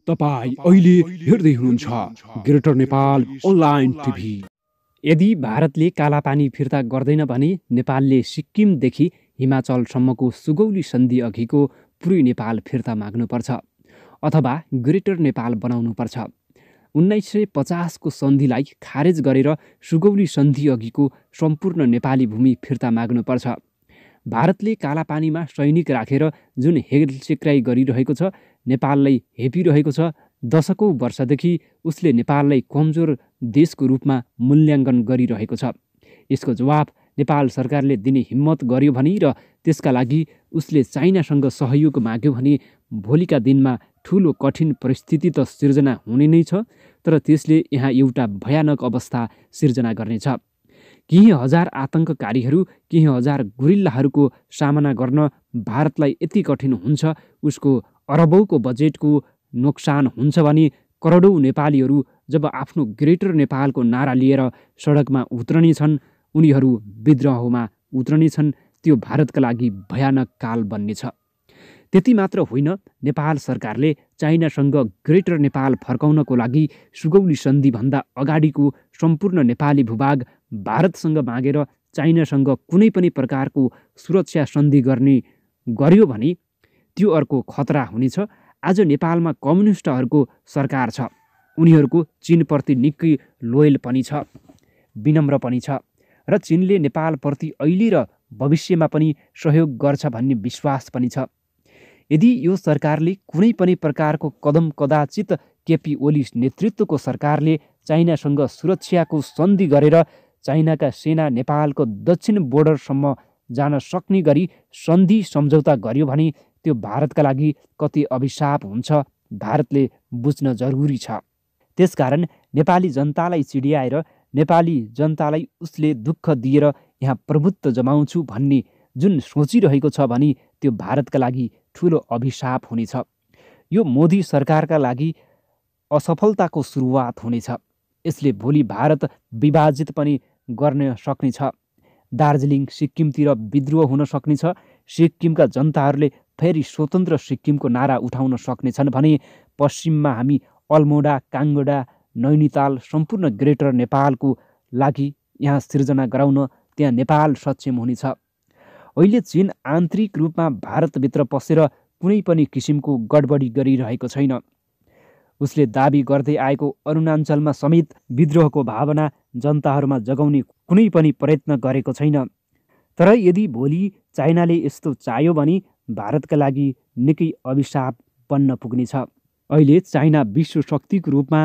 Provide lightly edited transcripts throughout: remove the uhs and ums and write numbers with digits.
तपाईं अहिले हेर्दै हुनुहुन्छ ग्रेटर नेपाल अनलाइन टिभी। यदि भारतले कालापानी फिर्ता गर्दैन भने नेपालले सिक्किमदेखि हिमाचलसम्मको सुगौली सन्धि अघिको पुरै नेपाल फिर्ता माग्नुपर्छ अथवा ग्रेटर नेपाल बनाउनुपर्छ। 1950को सन्धिलाई खारेज गरेर सुगौली सन्धि अघिको सम्पूर्ण नेपाली भूमि फिर्ता माग्नुपर्छ। भारतले कालापानीमा सैनिक राखेर जुन हेलचेक्राइ गरिरहेको छ, नेपाललाई हेपिरहेको छ, दशकौं वर्षदेखि उसले नेपाललाई कमजोर देशको रूपमा मूल्याङ्कन गरिरहेको छ। यसको जवाब नेपाल सरकारले दिने हिम्मत गर्यो भने र त्यसका लागि उसले चाइनासँग सहयोग माग्यो भने भोलिका दिनमा ठूलो कठिन परिस्थिति त सिर्जना हुने नै छ, तर त्यसले यहाँ एउटा भयानक अवस्था सिर्जना गर्नेछ। केही हजार आतंककारीहरू, केही हजार गुरिल्लाहरूको सामना गर्न भारतलाई यति कठिन हुन्छ, उसको अरबौंको बजेटको नोक्सान हुन्छ भने करोडौं नेपालीहरू जब आफ्नो ग्रेटर नेपालको नारा लिएर सडकमा उत्रनेछन्, उनीहरू विद्रोहमा उत्रनेछन्, त्यो भारतका लागि भयानक काल बन्नेछ। त्यति मात्र होइन, नेपाल सरकारले चाइनासँग ग्रेटर नेपाल फर्काउनको लागि सुगौली सन्धिभन्दा अगाडिको सम्पूर्ण नेपाली भूभाग भारतसँग मागेर चाइनासँग कुनै पनि प्रकारको सुरक्षा सन्धि गर्यो भने त्यो अर्को खतरा हुनेछ। आज नेपालमा कम्युनिस्टहरूको सरकार छ, उनीहरूको चीनप्रति निकै लोयल पनि छ, विनम्र पनि छ र चीनले नेपालप्रति अहिले र भविष्यमा पनि सहयोग गर्छ भन्ने विश्वास पनि छ। यदि यो सरकारले कुनै पनि प्रकारको कदम, कदाचित केपी ओली नेतृत्वको सरकारले चाइनासँग सुरक्षाको सन्धि गरेर चाइनाका सेना नेपालको दक्षिण बोर्डरसम्म जान सक्ने गरी सन्धि सम्झौता गर्यो भने त्यो भारतका लागि कति अभिशाप हुन्छ भारतले बुझ्न जरुरी छ। त्यसकारण नेपाली जनतालाई चिड्याएर, नेपाली जनतालाई उसले दुःख दिएर यहाँ प्रभुत्व जमाउँछु भन्ने जुन सोचिरहेको छ भने त्यो भारतका लागि ठूलो अभिशाप हुनेछ। यो मोदी सरकारका लागि असफलताको सुरुवात हुनेछ। यसले भोलि भारत विभाजित पनि गर्न सक्नेछ। दार्जिलिङ, सिक्किमतिर विद्रोह हुन सक्नेछ। सिक्किमका जनताहरूले फेरि स्वतन्त्र सिक्किमको नारा उठाउन सक्नेछन् भने पश्चिममा हामी अल्मोडा, काङ्गडा, नैनीताल सम्पूर्ण ग्रेटर नेपालको लागि यहाँ सिर्जना गराउन त्यहाँ नेपाल सक्षम हुनेछ। अहिले चीन आन्तरिक रूपमा भारतभित्र पसेर कुनै पनि किसिमको गडबडी गरिरहेको छैन। उसले दाबी गर्दै आएको अरुणाञ्चलमा समेत विद्रोहको भावना जनताहरूमा जगाउने कुनै पनि प्रयत्न गरेको छैन। तर यदि भोलि चाइनाले यस्तो चाह्यो भने भारतका लागि निकै अभिशाप बन्न पुग्नेछ। अहिले चाइना विश्व शक्तिको रूपमा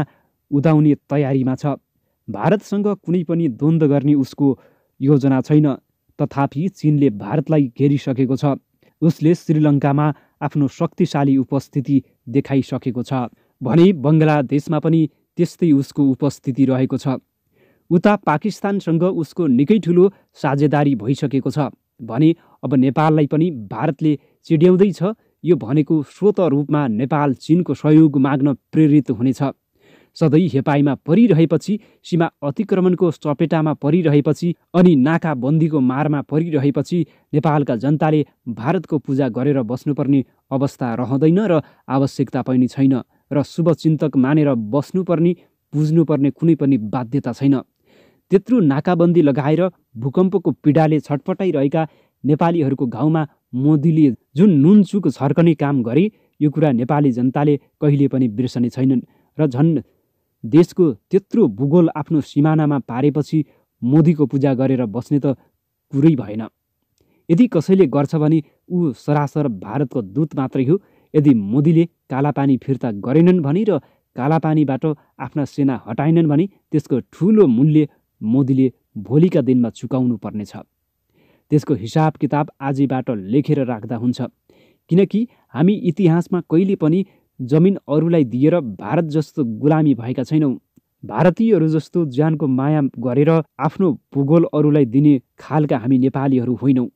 उदाउने तयारीमा छ। भारतसँग कुनै पनि द्वन्द्व गर्ने उसको योजना छैन। तथापि चीनले भारतलाई घेरिसकेको छ। उसले श्रीलङ्कामा आफ्नो शक्तिशाली उपस्थिति देखाइसकेको छ भने बङ्गलादेशमा पनि त्यस्तै उसको उपस्थिति रहेको छ। उता पाकिस्तानसँग उसको निकै ठुलो साझेदारी भइसकेको छ भने अब नेपाललाई पनि भारतले चिड्याउँदैछ। यो भनेको स्वत रूपमा नेपाल चीनको सहयोग माग्न प्रेरित हुनेछ। सधैँ हेपाइमा परिरहेपछि, सीमा अतिक्रमणको चपेटामा परिरहेपछि अनि नाकाबन्दीको मारमा परिरहेपछि नेपालका जनताले भारतको पूजा गरेर बस्नुपर्ने अवस्था रहँदैन र आवश्यकता पनि छैन र शुभचिन्तक मानेर बस्नुपर्ने, पुज्नुपर्ने कुनै पनि बाध्यता छैन। त्यत्रो नाकाबन्दी लगाएर भूकम्पको पीडाले छटपटाइरहेका नेपालीहरूको घाउमा मोदीले जुन नुनचुक छर्कने काम गरे, यो कुरा नेपाली जनताले कहिले पनि बिर्सने छैनन्। र झन् देशको त्यत्रो भूगोल आफ्नो सिमानामा पारेपछि मोदीको पूजा गरेर बस्ने त कुरै भएन। यदि कसैले गर्छ भने ऊ सरासर भारतको दूत मात्रै हो। यदि मोदीले कालापानी फिर्ता गरेनन् भने र कालापानीबाट आफ्ना सेना हटाएनन् भने त्यसको ठूलो मूल्य मोदीले भोलिका दिनमा चुकाउनु पर्नेछ। त्यसको हिसाब किताब आजैबाट लेखेर राख्दा हुन्छ। किनकि हामी इतिहासमा कहिले पनि जमिन अरूलाई दिएर भारत जस्तो गुलामी भएका छैनौँ। भारतीयहरू जस्तो ज्यानको माया गरेर आफ्नो भूगोल अरूलाई दिने खालका हामी नेपालीहरू होइनौँ।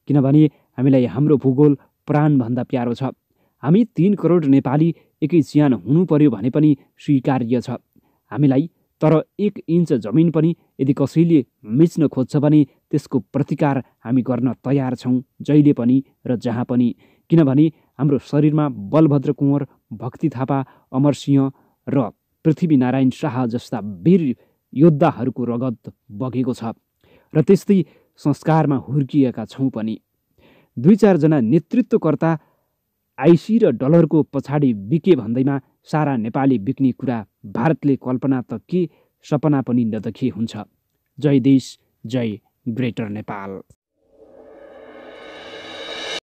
किनभने हामीलाई हाम्रो भूगोल प्राणभन्दा प्यारो छ। हामी 3 करोड नेपाली एकै ज्यान हुनु पर्यो भने पनि स्वीकार्य छ हामीलाई। तर 1 इन्च जमिन पनि यदि कसैले मिच्न खोज्छ भने त्यसको प्रतिकार हामी गर्न तयार छौँ, जहिले पनि र जहाँ पनि। किनभने हाम्रो शरीरमा बलभद्र कुँवर, भक्ति थापा, अमरसिंह र पृथ्वीनारायण शाह जस्ता वीर योद्धाहरूको रगत बगेको छ र त्यस्तै संस्कारमा हुर्किएका छौँ पनि। 2-4 जना नेतृत्वकर्ता आइसी र डलरको पछाडि बिके भन्दैमा सारा नेपाली बिक्ने कुरा भारतले कल्पना त के सपना पनि नदेखे हुन्छ। जय देश, जय ग्रेटर नेपाल।